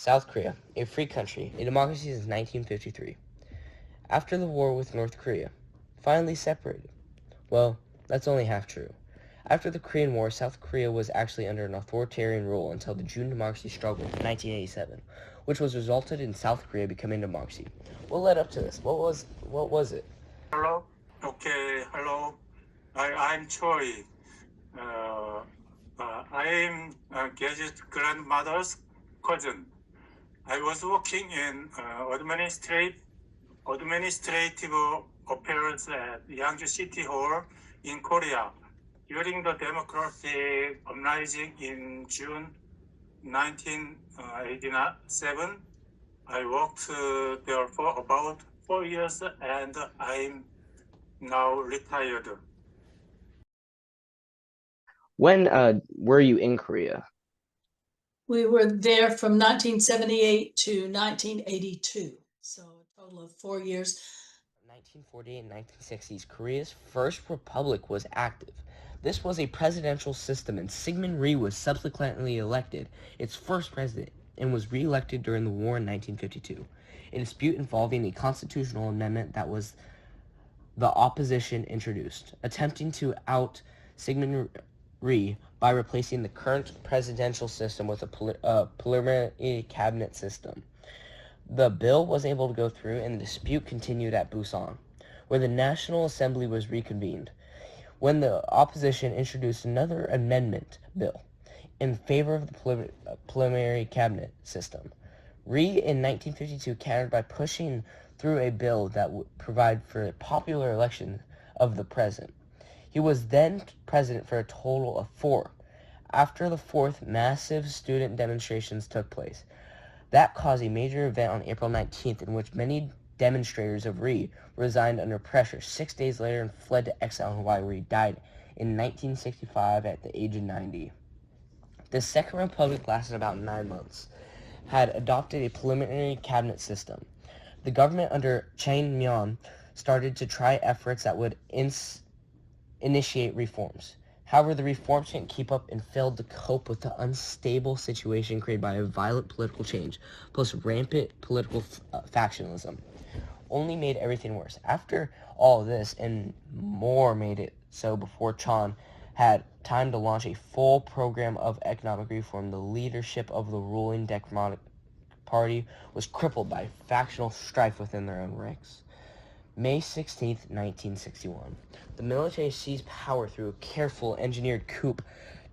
South Korea, a free country, a democracy since 1953. After the war with North Korea, finally separated. Well, that's only half true. After the Korean War, South Korea was actually under an authoritarian rule until the June democracy struggle in 1987, which was resulted in South Korea becoming a democracy. What led up to this? What was it? Hello. Okay. Hello. I'm Choi. Uh, I'm Gadget's grandmother's cousin. I was working in administrative affairs at Yangju City Hall in Korea during the democratic uprising in June 1987. I worked there for about 4 years and I'm now retired. When were you in Korea? We were there from 1978 to 1982, so a total of 4 years. 1948 and 1960s, Korea's first republic was active. This was a presidential system, and Syngman Rhee was subsequently elected its first president and was re-elected during the war in 1952. A dispute involving a constitutional amendment that was the opposition introduced, attempting to out Syngman Rhee by replacing the current presidential system with a parliamentary cabinet system. The bill was able to go through, and the dispute continued at Busan, where the National Assembly was reconvened, when the opposition introduced another amendment bill in favor of the parliamentary cabinet system. Rhee in 1952 countered by pushing through a bill that would provide for a popular election of the president. He was then president for a total of 4. After the 4th, massive student demonstrations took place. That caused a major event on April 19th in which many demonstrators of Rhee resigned under pressure 6 days later and fled to exile in Hawaii, where he died in 1965 at the age of 90. The Second Republic lasted about 9 months, had adopted a parliamentary cabinet system. The government under Chang Myon started to try efforts that would initiate reforms. However, the reforms couldn't keep up and failed to cope with the unstable situation created by a violent political change, plus rampant political factionalism. Only made everything worse. After all this, and more made it so before Chan had time to launch a full program of economic reform, the leadership of the ruling Democratic Party was crippled by factional strife within their own ranks. May 16, 1961. The military seized power through a careful engineered coup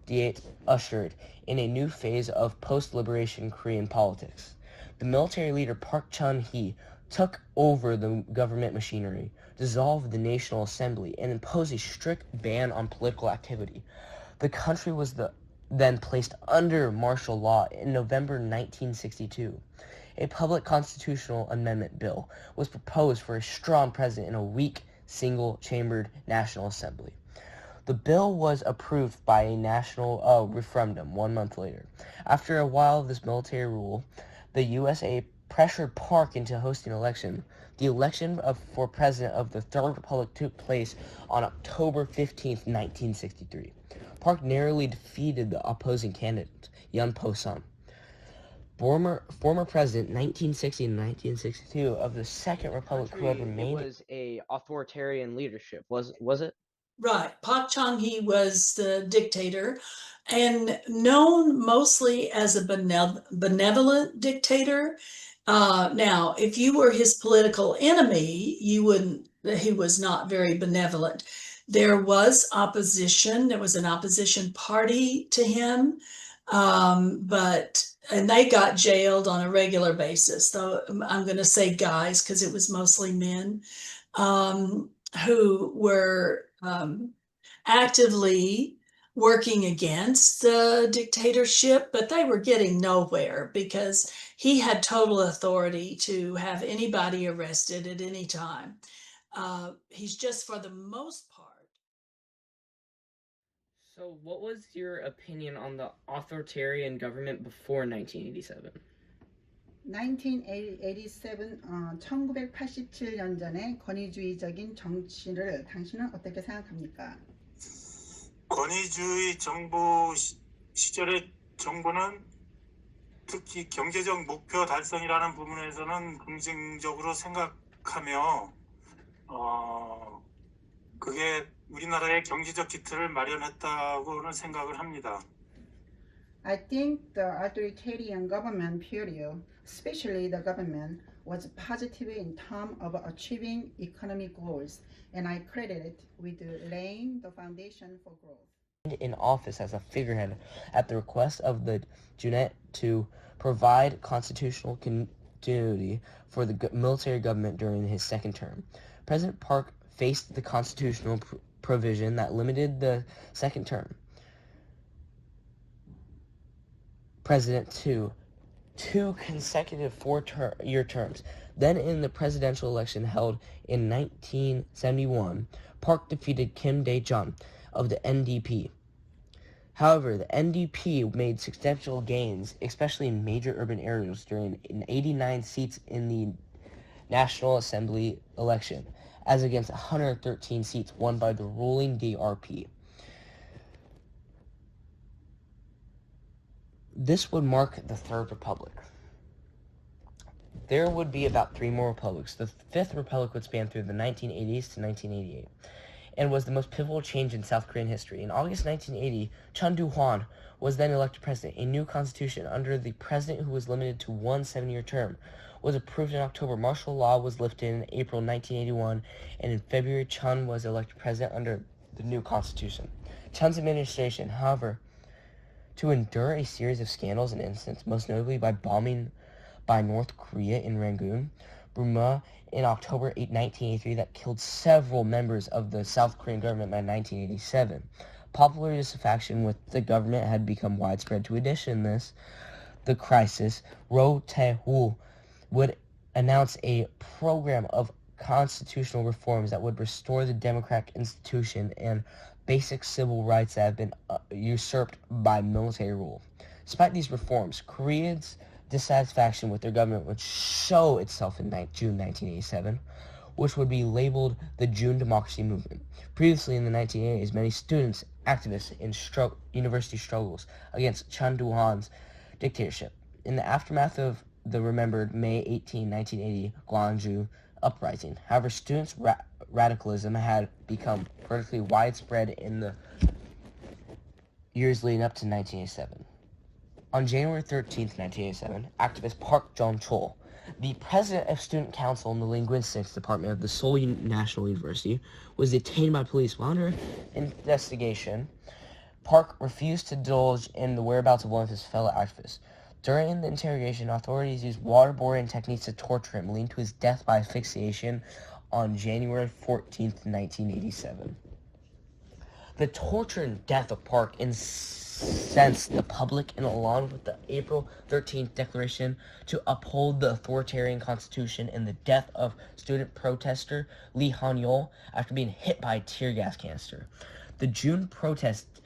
d'etat ushered in a new phase of post-liberation Korean politics. The military leader Park Chung-hee took over the government machinery, dissolved the National Assembly, and imposed a strict ban on political activity. The country was then placed under martial law in November 1962. A public constitutional amendment bill was proposed for a strong president in a weak, single-chambered National Assembly. The bill was approved by a national referendum 1 month later. After a while of this military rule, the USA pressured Park into hosting an election. The election for president of the Third Republic took place on October 15, 1963. Park narrowly defeated the opposing candidate, Yun Po-sun. Former president 1960 and 1962 of the Second Republic who had remained. It was a authoritarian leadership, was it? Right. Park Chung-hee was the dictator and known mostly as a benevolent dictator. Now, if you were his political enemy, you wouldn't, he was not very benevolent. There was opposition. There was an opposition party to him, and they got jailed on a regular basis. Though I'm going to say guys because it was mostly men who were actively working against the dictatorship, but they were getting nowhere because he had total authority to have anybody arrested at any time. He's just, for the most part. So, what was your opinion on the authoritarian government before 1987? 1987, 1987년전의 권위주의적인 정치를 당신은 어떻게 생각합니까? 권위주의 정부 시절의 정부는 특히 경제적 목표 달성이라는 부분에서는 긍정적으로 생각하며 그게 우리나라의 경제적 기틀을 마련했다고는 생각을 합니다. I think the authoritarian government period, especially the government, was positive in terms of achieving economic goals, and I credit it with laying the foundation for growth. In office as a figurehead at the request of the Junet to provide constitutional continuity for the military government during his second term. President Park faced the constitutional provision that limited the second term president to 2 consecutive 4-year terms. Then in the presidential election held in 1971, Park defeated Kim Dae-jung of the NDP. However, the NDP made substantial gains, especially in major urban areas, during 89 seats in the National Assembly election, as against 113 seats won by the ruling DRP. This would mark the Third Republic. There would be about 3 more republics. The Fifth Republic would span through the 1980s to 1988 and was the most pivotal change in South Korean history. In August 1980, Chun Doo-hwan was then elected president. A new constitution under the president, who was limited to 1 7-year term, was approved in October. Martial law was lifted in April 1981, and in February, Chun was elected president under the new constitution. Chun's administration, however, to endure a series of scandals and incidents, most notably by bombing by North Korea in Rangoon, Burma in October 1983, that killed several members of the South Korean government by 1987. Popular dissatisfaction with the government had become widespread. To addition this, the crisis, Roh Tae-woo would announce a program of constitutional reforms that would restore the democratic institution and basic civil rights that have been usurped by military rule. Despite these reforms, Koreans' dissatisfaction with their government would show itself in June 1987, which would be labeled the June Democracy Movement. Previously, in the 1980s, many students, activists in university struggles against Chun Doo-hwan's dictatorship. In the aftermath of the remembered May 18, 1980 Gwangju uprising, however, students' radicalism had become politically widespread in the years leading up to 1987. On January 13, 1987, activist Park Jong-chol, the president of Student Council in the Linguistics Department of the Seoul National University, was detained by police. While under investigation, Park refused to divulge in the whereabouts of one of his fellow activists. During the interrogation, authorities used waterboarding techniques to torture him, leading to his death by asphyxiation on January 14, 1987. The torture and death of Park incensed the public, and along with the April 13th declaration to uphold the authoritarian constitution and the death of student protester Lee Han-yeol after being hit by a tear gas canister. The June protests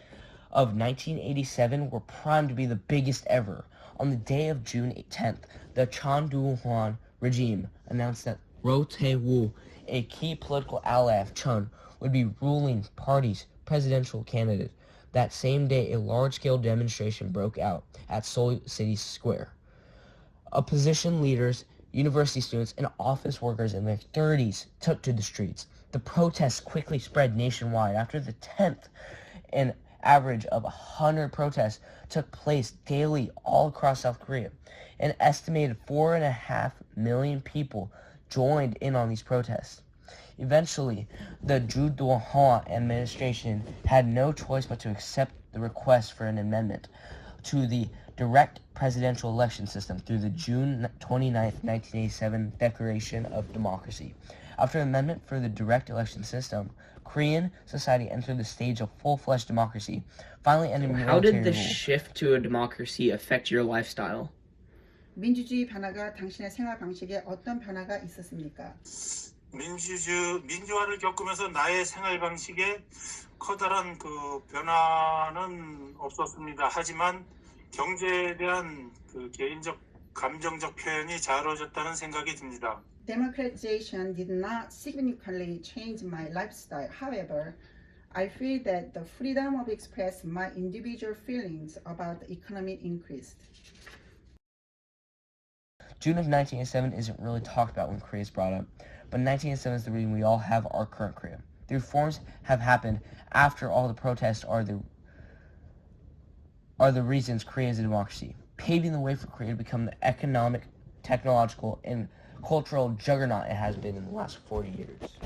of 1987 were primed to be the biggest ever. On the day of June 10th, the Chun Doo-hwan regime announced that Roh Tae-woo, a key political ally of Chun, would be ruling party's presidential candidate. That same day, a large-scale demonstration broke out at Seoul City Square. Opposition leaders, university students, and office workers in their 30s took to the streets. The protests quickly spread nationwide. After the 10th, an average of 100 protests took place daily all across South Korea. An estimated 4.5 million people joined in on these protests. Eventually, the Ju Do-hwan administration had no choice but to accept the request for an amendment to the direct presidential election system through the June 29, 1987 Declaration of Democracy. After amendment for the direct election system, Korean society entered the stage of full-fledged democracy, finally ending military How did the rule. shift to a democracy affect your lifestyle? 민주주의 변화가 당신의 생활 방식에 어떤 변화가 있었습니까? 민주화를 겪으면서 나의 생활 방식에 커다란 그 변화는 없었습니다. 하지만 경제에 대한 그 개인적 감정적 표현이 자유로워졌다는 생각이 듭니다. Democratization did not significantly change my lifestyle. However, I feel that the freedom of express my individual feelings about the economy increased. June of 1987 isn't really talked about when Korea is brought up, but 1987 is the reason we all have our current Korea. The reforms have happened after all the protests are the reasons Korea is a democracy, paving the way for Korea to become the economic, technological, and cultural juggernaut it has been in the last 40 years.